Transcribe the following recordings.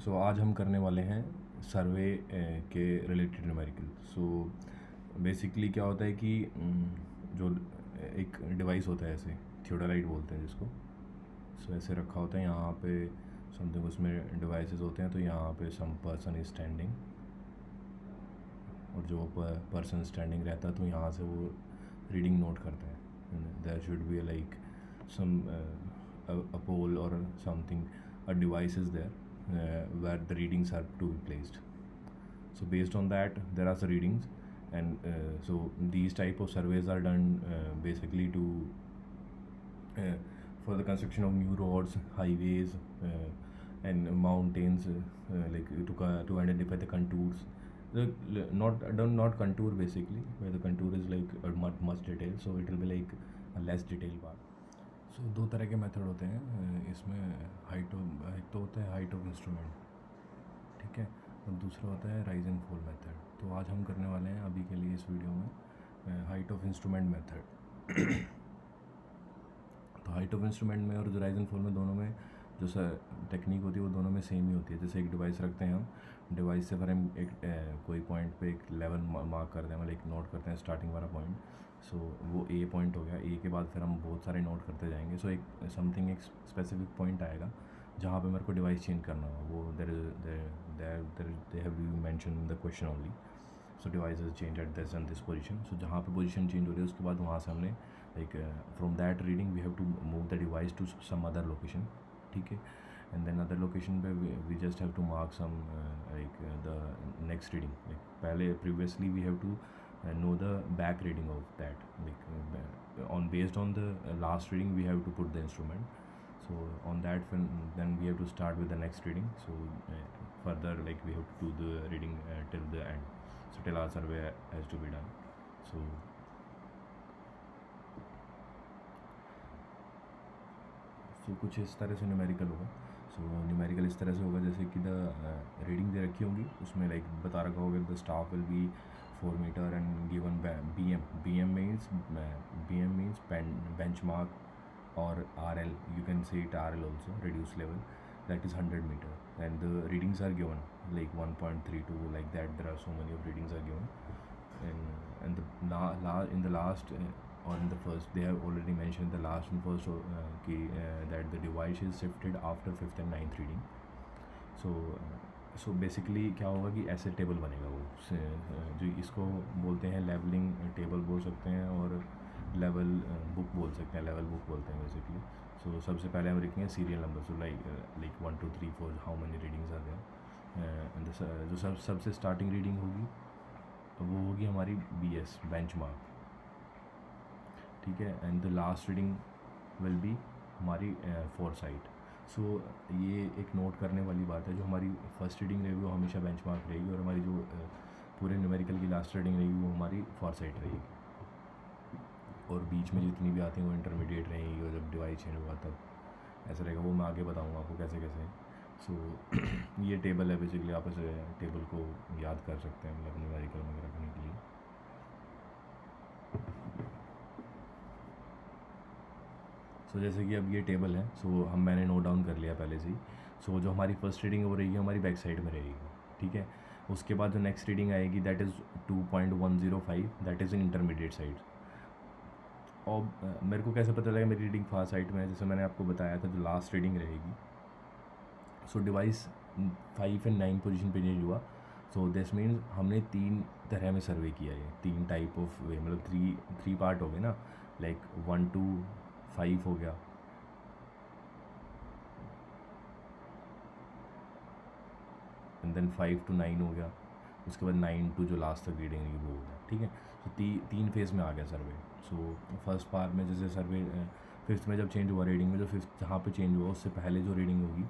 सो आज हम करने वाले हैं सर्वे के रिलेटेड न्यूमेरिकल। सो बेसिकली क्या होता है कि जो एक डिवाइस होता है, ऐसे थियोडोलाइट बोलते हैं जिसको। सो ऐसे रखा होता है यहाँ पे समथिंग, उसमें डिवाइसेस होते हैं। तो यहाँ पे सम पर्सन इज स्टैंडिंग, और जो पर्सन स्टैंडिंग रहता है तो यहाँ से वो रीडिंग नोट करता है। There should be like some a pole or something, a device is there where the readings are to be placed. So based on that there are the readings, and so these type of surveys are done basically to for the construction of new roads, highways, and mountains, like to identify the contours. Not contour basically, where the contour is like much detail, so it will be like a less detailed part. सो दो तरह के method होते हैं इसमें। एक तो होता है हाइट ऑफ इंस्ट्रूमेंट, ठीक है, और दूसरा होता है राइज एंड फॉल मेथड। तो आज हम करने वाले हैं अभी के लिए इस वीडियो में हाइट ऑफ इंस्ट्रूमेंट मेथड। तो हाइट ऑफ इंस्ट्रूमेंट में और जो राइज एंड फॉल में, दोनों में जो टेक्निक होती है वो दोनों में सेम ही होती है। जैसे एक डिवाइस रखते हैं हम, डिवाइस से फिर हम एक कोई पॉइंट पे एक लेवल मार्क करते हैं, मतलब एक नोट करते हैं स्टार्टिंग वाला पॉइंट। सो वो ए पॉइंट हो गया। ए के बाद फिर हम बहुत सारे नोट करते जाएंगे। सो एक समथिंग एक स्पेसिफिक पॉइंट आएगा जहाँ पे मेरे को डिवाइस चेंज करना होगा। वो they have you mention in the question only. So device is change at this end this position. सो जहाँ पे पोजीशन चेंज हो रही है उसके बाद वहाँ से हमने like from that reading we have to move the device to some other location, ठीक है। एंड देन अदर लोकेशन पे we just have to mark some like the next reading. Like पहले previously we have to know the back reading of that, like on based on the last reading we have to put the instrument. So on that then we have to start with the next reading. So further like we have to do the reading till the end, so till our survey has to be done. So कुछ इस तरह से numerical होगा। So numerical इस तरह से होगा जैसे कि द रीडिंग दे रखी होंगी, उसमें लाइक बता रखा होगा the staff will be 4 meter and given BM means bench mark, और RL you can say it RL also, reduced level, that is 100 meter, and the readings are given like 1.32, like that there are so many of readings are given. And in the last or in the first, they have already mentioned the last and first that the device is shifted after 5th and 9th reading. So basically क्या होगा कि ऐसे table बनेगा वो, जो इसको बोलते हैं लेवलिंग टेबल बोल सकते हैं, और लेवल बुक बोल सकते हैं, लेवल बुक बोलते हैं बेसिकली। सो सबसे पहले हम लिखेंगे serial number. So like 1 2 3 4 how many readings are there. जो सबसे स्टार्टिंग रीडिंग होगी वो होगी हमारी BS बेंच मार्क, ठीक है। And the last reading will be हमारी फोरसाइट। सो ये एक नोट करने वाली बात है, जो हमारी फर्स्ट रीडिंग रहेगी वो हमेशा बेंचमार्क रहेगी, और हमारी जो पूरे न्यूमेरिकल की लास्ट रीडिंग रहेगी वो हमारी फोरसाइट रहेगी, और बीच में जितनी भी आती हैं वो इंटरमीडिएट रहेगी, और जब डिवाइस चेंज होगा तब ऐसा रहेगा। वो मैं आगे बताऊँगा आपको कैसे कैसे। सो ये टेबल है बेसिकली, आप इस टेबल को याद कर सकते हैं मतलब न्यूमेरिकल में रखने के लिए। सो जैसे कि अब ये टेबल है, सो मैंने नोट डाउन कर लिया पहले से ही। सो जो हमारी फर्स्ट रीडिंग है वो रहेगी हमारी बैक साइड में रहेगी, ठीक है। उसके बाद जो नेक्स्ट रीडिंग आएगी that is 2.105, that is in intermediate side. और मेरे को कैसे पता चलेगा मेरी रीडिंग फार साइड में है? जैसे मैंने आपको बताया था जो लास्ट रीडिंग रहेगी, सो डिवाइस 5 and 9 पोजीशन पे चेंज हुआ। सो दिस मीन्स हमने 3 तरह में सर्वे किया है, 3 टाइप ऑफ वे, मतलब थ्री पार्ट हो गए ना, लाइक 1 to 5 हो गया, एंड देन 5 to 9 हो गया, उसके बाद 9 to जो लास्ट तक रीडिंग है वो हो गया, ठीक है। तो 3 फेज़ में आ गया सर्वे। सो फर्स्ट पार्ट में जैसे सर्वे 5th में जब चेंज हुआ रीडिंग में, जो 5th जहाँ पे चेंज हुआ उससे पहले जो रीडिंग होगी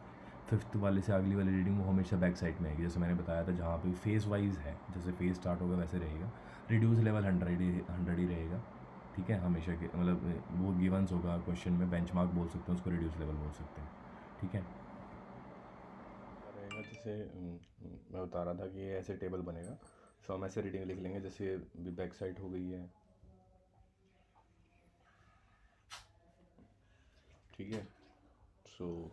5th वाले से अगली वाली रीडिंग वो हमेशा बैक साइड में आएगी। जैसे मैंने बताया था जहाँ पे फेज़ वाइज है, जैसे फेज़ स्टार्ट होगा वैसे रहेगा। रिड्यूस लेवल 100 ही रहेगा, ठीक है, हमेशा के, मतलब वो गिवंस होगा क्वेश्चन में, बेंचमार्क बोल सकते हैं उसको, रिड्यूस लेवल बोल सकते हैं, ठीक है। रहेगा जैसे मैं बता रहा था कि ये ऐसे टेबल बनेगा। सो हम ऐसे रीडिंग लिख लेंगे, जैसे भी बैक साइड हो गई है, ठीक है। सो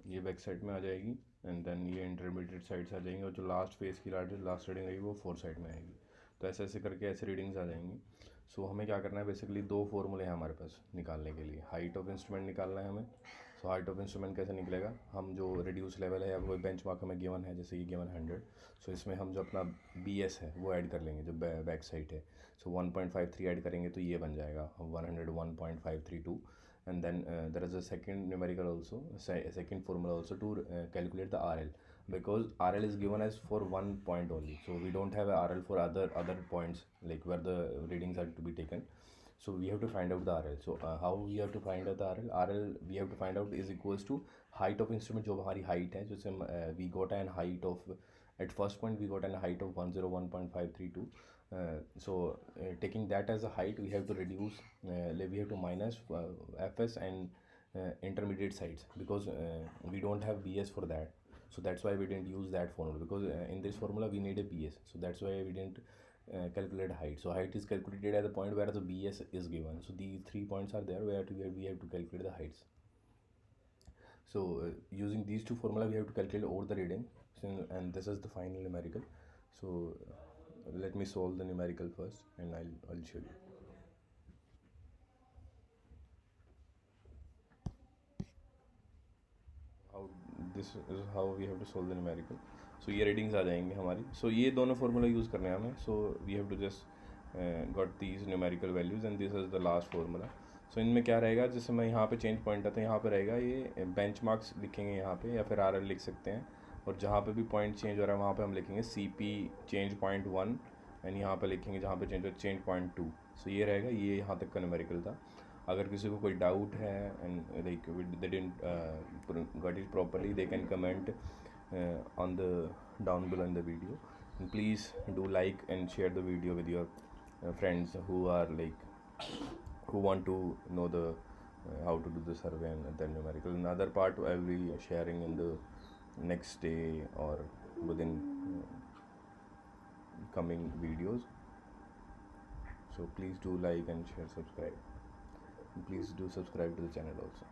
ये बैक साइड में आ जाएगी, एंड देन ये इंटरमीडिएट साइड्स आ जाएंगी, और जो लास्ट फेस की लास्ट रीडिंग रहेगी वो फोर साइड में आएगी। तो ऐसे ऐसे करके ऐसे रीडिंग्स आ जाएंगी। सो हमें क्या करना है, बेसिकली दो फॉर्मूले हैं हमारे पास निकालने के लिए। हाइट ऑफ इंस्ट्रूमेंट निकालना है हमें। सो हाइट ऑफ इंस्ट्रूमेंट कैसे निकलेगा, हम जो रिड्यूस लेवल है या कोई बेंच मार्क हमें गिवन है, जैसे ये गिवन 100, सो इसमें हम जो अपना बी एस है वो ऐड कर लेंगे, जो बैक साइड है। सो 1.53 ऐड करेंगे तो ये बन जाएगा 101.532। And then there is a second numerical also, second formula also to calculate the RL, because RL is given as for one point only, so we don't have a RL for other points like where the readings are to be taken. So we have to find out the RL. So how we have to find out the RL we have to find out is equals to height of instrument, जो हमारी height है, जैसे we got an height of, at first point we got an height of 101.532. Taking that as a height, we have to reduce, we have to minus fs and intermediate sides, because we don't have bs for that. So that's why we didn't use that formula, because in this formula we need a bs, so that's why we didn't calculate height. So height is calculated at the point where the bs is given, so these 3 points are there where we have to calculate the heights. So using these two formula we have to calculate all the reading. So, and this is the final numerical. So let me solve the numerical first, and I'll show you. How this is how we have to solve the numerical. So ये readings आ जाएंगे हमारी. So ये दोनों formula use करने हैं हमें. So we have to just got these numerical values, and this is the last formula. So इनमें क्या रहेगा, जैसे मैं यहाँ पे चेंज पॉइंट है तो यहाँ पे रहेगा ये बेंच मार्क्स लिखेंगे यहाँ पे, या फिर आर एल लिख सकते हैं, और जहाँ पे भी पॉइंट चेंज हो रहा है वहाँ पे हम लिखेंगे C P change point 1, and यहाँ पे लिखेंगे जहाँ पे चेंज पॉइंट 2. सो ये रहेगा, ये यहाँ तक का न्यूमेरिकल था. अगर किसी को कोई डाउट है and like they didn't got it properly, they can comment on the down below in the video, and please do like and share the video with your friends who are like who want to know the how to do the survey and the numerical. Another part I will be sharing in the next day or within coming videos. So please do like and share, subscribe. Please do subscribe to the channel also.